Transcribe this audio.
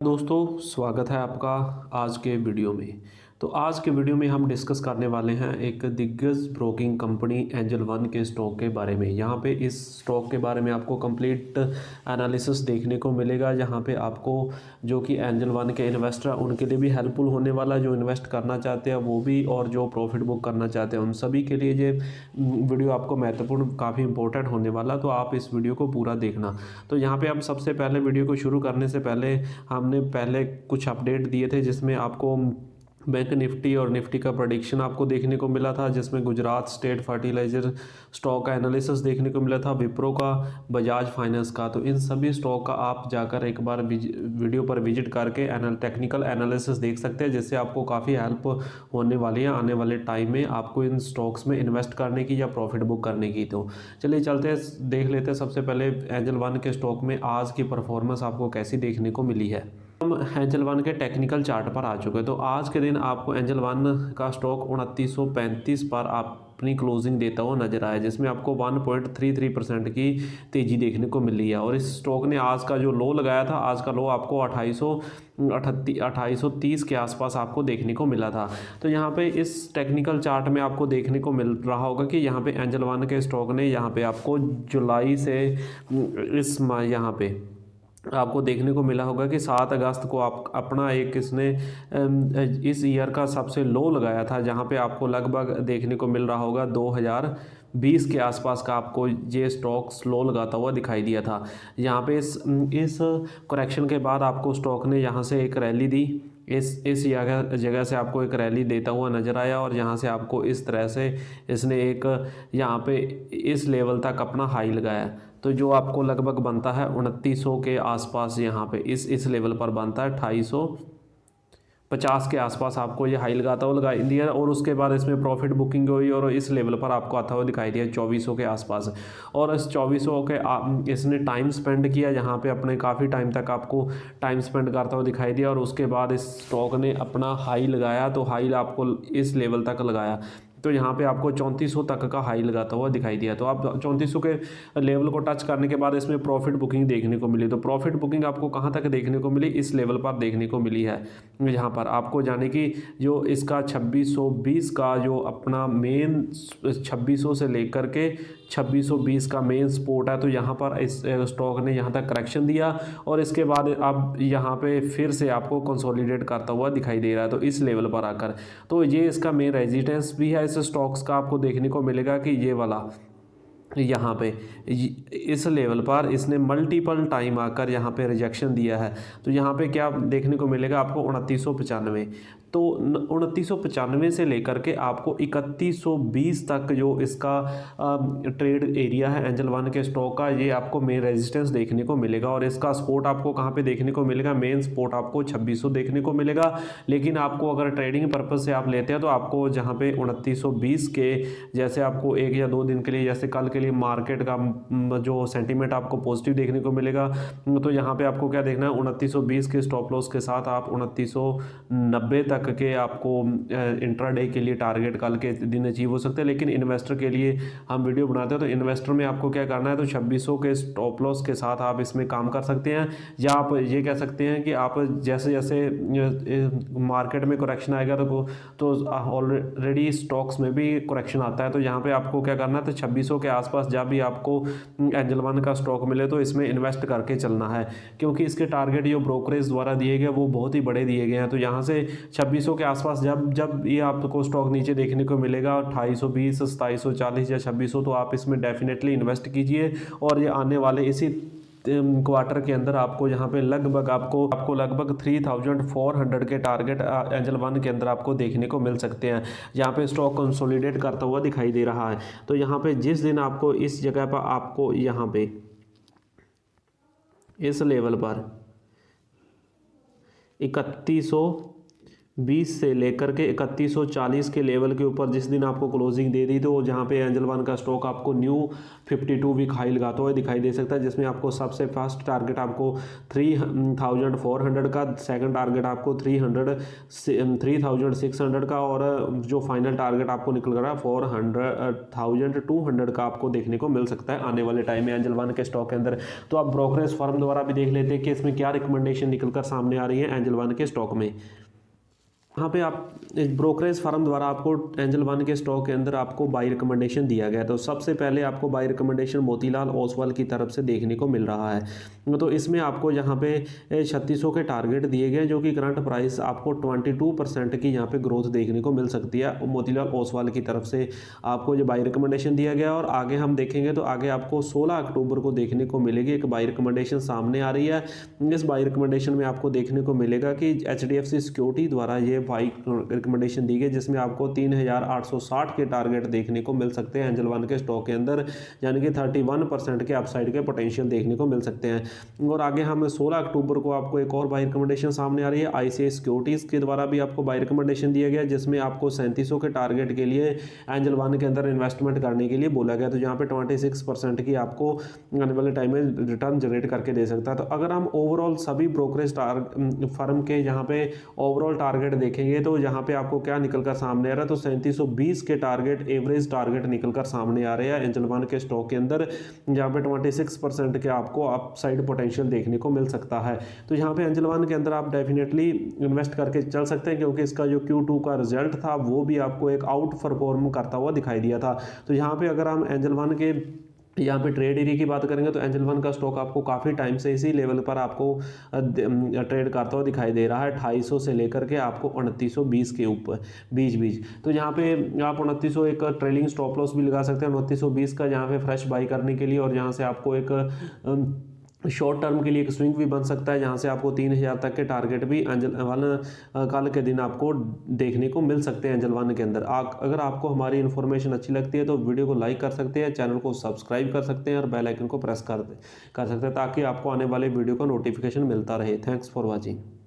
दोस्तों, स्वागत है आपका आज के वीडियो में। तो आज के वीडियो में हम डिस्कस करने वाले हैं एक दिग्गज ब्रोकिंग कंपनी एंजल वन के स्टॉक के बारे में। यहाँ पे इस स्टॉक के बारे में आपको कंप्लीट एनालिसिस देखने को मिलेगा, जहाँ पे आपको जो कि एंजल वन के इन्वेस्टर उनके लिए भी हेल्पफुल होने वाला, जो इन्वेस्ट करना चाहते हैं वो भी, और जो प्रॉफिट बुक करना चाहते हैं उन सभी के लिए ये वीडियो आपको महत्वपूर्ण, काफ़ी इंपॉर्टेंट होने वाला। तो आप इस वीडियो को पूरा देखना। तो यहाँ पर हम सबसे पहले वीडियो को शुरू करने से पहले हमने पहले कुछ अपडेट दिए थे, जिसमें आपको बैंक निफ्टी और निफ्टी का प्रेडिक्शन आपको देखने को मिला था, जिसमें गुजरात स्टेट फर्टिलाइजर स्टॉक का एनालिसिस देखने को मिला था, विप्रो का, बजाज फाइनेंस का। तो इन सभी स्टॉक का आप जाकर एक बार वीडियो पर विजिट करके टेक्निकल एनालिसिस देख सकते हैं, जिससे आपको काफ़ी हेल्प होने वाली है आने वाले टाइम में आपको इन स्टॉक्स में इन्वेस्ट करने की या प्रॉफिट बुक करने की। तो चलिए चलते हैं, देख लेते हैं सबसे पहले एंजल वन के स्टॉक में आज की परफॉर्मेंस आपको कैसी देखने को मिली है। हम एंजल वन के टेक्निकल चार्ट पर आ चुके हैं। तो आज के दिन आपको एंजल वन का स्टॉक 2935 पर अपनी क्लोजिंग देता हुआ नजर आया, जिसमें आपको 1.33% की तेजी देखने को मिली है। और इस स्टॉक ने आज का जो लो लगाया था, आज का लो आपको 2830 के आसपास आपको देखने को मिला था। तो यहाँ पे इस टेक्निकल चार्ट में आपको देखने को मिल रहा होगा कि यहाँ पे एंजल वन के स्टॉक ने यहाँ पे आपको जुलाई से इस यहाँ पे आपको देखने को मिला होगा कि 7 अगस्त को आप अपना एक इसने इस ईयर का सबसे लो लगाया था, जहां पे आपको लगभग देखने को मिल रहा होगा 2020 के आसपास का आपको ये स्टॉक स्लो लगाता हुआ दिखाई दिया था। यहाँ पे इस करेक्शन के बाद आपको स्टॉक ने यहाँ से एक रैली दी, इस जगह से आपको एक रैली देता हुआ नज़र आया, और यहाँ से आपको इस तरह से इसने एक यहाँ पे इस लेवल तक अपना हाई लगाया। तो जो आपको लगभग बनता है 2900 के आसपास, यहाँ पे इस लेवल पर बनता है 2850 के आसपास आपको ये हाई लगाता हुआ लगाई दिया। और उसके बाद इसमें प्रॉफिट बुकिंग हुई और इस लेवल पर आपको आता हुआ दिखाई दिया 2400 के आसपास। और इस 2400 के इसने टाइम स्पेंड किया, यहाँ पे अपने काफ़ी टाइम तक आपको टाइम स्पेंड करता हुआ दिखाई दिया। और उसके बाद इस स्टॉक ने अपना हाई लगाया, तो हाई आपको इस लेवल तक लगाया, तो यहाँ पे आपको 3400 तक का हाई लगाता हुआ दिखाई दिया। तो आप 3400 के लेवल को टच करने के बाद इसमें प्रॉफिट बुकिंग देखने को मिली। तो प्रॉफिट बुकिंग आपको कहाँ तक देखने को मिली, इस लेवल पर देखने को मिली है। यहाँ पर आपको जाने की जो इसका 2620 का जो अपना मेन 2600 से लेकर के 2620 का मेन सपोर्ट है, तो यहाँ पर इस स्टॉक ने यहाँ तक करेक्शन दिया, और इसके बाद अब यहाँ पे फिर से आपको कंसोलिडेट करता हुआ दिखाई दे रहा है। तो इस लेवल पर आकर, तो ये इसका मेन रेजिस्टेंस भी है इस स्टॉक्स का, आपको देखने को मिलेगा कि ये वाला यहाँ पे इस लेवल पर इसने मल्टीपल टाइम आकर यहाँ पे रिजेक्शन दिया है। तो यहाँ पे क्या देखने को मिलेगा आपको 2995। तो 2995 से लेकर के आपको 3120 तक जो इसका ट्रेड एरिया है एंजल वन के स्टॉक का, ये आपको मेन रेजिस्टेंस देखने को मिलेगा। और इसका सपोर्ट आपको कहाँ पे देखने को मिलेगा, मेन सपोर्ट आपको 2600 देखने को मिलेगा। लेकिन आपको अगर ट्रेडिंग पर्पज़ से आप लेते हैं, तो आपको जहाँ पे 2920 के जैसे आपको 1 या 2 दिन के लिए, जैसे कल के लिए मार्केट का जो सेंटीमेंट आपको पॉजिटिव देखने को मिलेगा, तो यहाँ पे आपको क्या देखना है, 2920 के स्टॉप लॉस के साथ आप 2990 तक के आपको इंट्राडे के लिए टारगेट कल के दिन अचीव हो सकते हैं। लेकिन इन्वेस्टर के लिए हम वीडियो बनाते हैं, तो इन्वेस्टर में आपको क्या करना है, तो 2600 के स्टॉप लॉस के साथ आप इसमें काम कर सकते हैं। या आप ये कह सकते हैं कि आप जैसे जैसे मार्केट में करेक्शन आएगा, तो ऑलरेडी स्टॉक्स में भी करेक्शन आता है। तो यहाँ पे आपको क्या करना है, तो 2600 के आसपास जब भी आपको एंजल वन का स्टॉक मिले, तो इसमें इन्वेस्ट करके चलना है, क्योंकि इसके टारगेट जो ब्रोकरेज द्वारा दिए गए वो बहुत ही बड़े दिए गए हैं। तो यहाँ से 2600 के आसपास जब ये आपको स्टॉक नीचे देखने को मिलेगा 2820, 2740 या 2600, तो आप इसमें डेफिनेटली इन्वेस्ट कीजिए। और ये आने वाले इसी क्वार्टर के अंदर आपको यहाँ पे लगभग आपको लगभग 3400 के टारगेट एंजल वन के अंदर आपको देखने को मिल सकते हैं। यहाँ पे स्टॉक कंसोलिडेट करता हुआ दिखाई दे रहा है। तो यहाँ पे जिस दिन आपको इस जगह पर आपको यहाँ पे इस लेवल पर 3120 20 से लेकर के 3140 के लेवल के ऊपर जिस दिन आपको क्लोजिंग दे दी, तो जहाँ पे एंजल वन का स्टॉक आपको न्यू 52 वीक हाई लगाता हुआ दिखाई दे सकता है, जिसमें आपको सबसे फर्स्ट टारगेट आपको 3400 का, सेकंड टारगेट आपको 3600 का, और जो फाइनल टारगेट आपको निकल रहा है 4200 का आपको देखने को मिल सकता है आने वाले टाइम में एंजल वन के स्टॉक के अंदर। तो आप ब्रोकरेज फर्म द्वारा भी देख लेते हैं कि इसमें क्या रिकमेंडेशन निकलकर सामने आ रही है एंजल वन के स्टॉक में। यहाँ पे आप ब्रोकरेज फर्म द्वारा आपको एंजल वन के स्टॉक के अंदर आपको बाई रिकमेंडेशन दिया गया। तो सबसे पहले आपको बाई रिकमेंडेशन मोतीलाल ओसवाल की तरफ से देखने को मिल रहा है। तो इसमें आपको यहाँ पे 3600 के टारगेट दिए गए, जो कि करंट प्राइस आपको 22% की यहाँ पे ग्रोथ देखने को मिल सकती है मोतीलाल ओसवाल की तरफ से आपको जो बाई रिकमेंडेशन दिया गया। और आगे हम देखेंगे तो आगे आपको 16 अक्टूबर को देखने को मिलेगी एक बाई रिकमेंडेशन सामने आ रही है। इस बाई रिकमेंडेशन में आपको देखने को मिलेगा कि HDFC सिक्योरिटी द्वारा ये बाई रिकमेंडेशन दी गई, जिसमें आपको 3860 के टारगेट देखने को मिल सकते हैं एंजल वन के स्टॉक के अंदर, यानी कि 31% के अपसाइड के पोटेंशियल देखने को मिल सकते हैं। और आगे हम 16 अक्टूबर को आपको एक और बाई रिकमेंडेशन सामने आ रही है ICICI सिक्योरिटीज़ के द्वारा भी आपको बाई रिकमेंडेशन दिया गया, जिसमें आपको 3700 के टारगेट के लिए एंजल वन के अंदर इन्वेस्टमेंट करने के लिए बोला गया। तो यहाँ पे 26% की आपको आने वाले टाइम में रिटर्न जनरेट करके दे सकता है। तो अगर हम ओवरऑल सभी ब्रोकरेज फर्म के यहाँ पे ओवरऑल टारगेट देखेंगे तो यहाँ पे आपको क्या निकलकर सामने आ रहा है, तो 3720 के टारगेट एवरेज टारगेट निकलकर सामने आ रहे हैं एंजल वन के स्टॉक के अंदर, जहाँ पे 26% के आपको अपसाइड पोटेंशियल देखने को मिल सकता है। तो यहाँ पे एंजल वन के अंदर आप डेफिनेटली इन्वेस्ट करके चल सकते हैं, क्योंकि इसका जो Q2 का रिजल्ट था वो भी आपको एक आउट परफॉर्म करता हुआ दिखाई दिया था। तो यहाँ पे अगर हम एंजल वन के यहाँ पे ट्रेड एरिया की बात करेंगे तो एंजल वन का स्टॉक आपको काफ़ी टाइम से इसी लेवल पर आपको ट्रेड करता हुआ दिखाई दे रहा है, 250 से लेकर के आपको 2920 के ऊपर बीच। तो यहाँ पे आप 2900 एक ट्रेलिंग स्टॉप लॉस भी लगा सकते हैं 2920 का, यहाँ पे फ्रेश बाई करने के लिए। और यहाँ से आपको एक शॉर्ट टर्म के लिए एक स्विंग भी बन सकता है, जहाँ से आपको 3000 तक के टारगेट भी एंजल वन कल के दिन आपको देखने को मिल सकते हैं एंजल वन के अंदर। अगर आपको हमारी इन्फॉर्मेशन अच्छी लगती है तो वीडियो को लाइक कर सकते हैं, चैनल को सब्सक्राइब कर सकते हैं और बेल आइकन को प्रेस कर सकते हैं, ताकि आपको आने वाले वीडियो का नोटिफिकेशन मिलता रहे। Thanks for watching.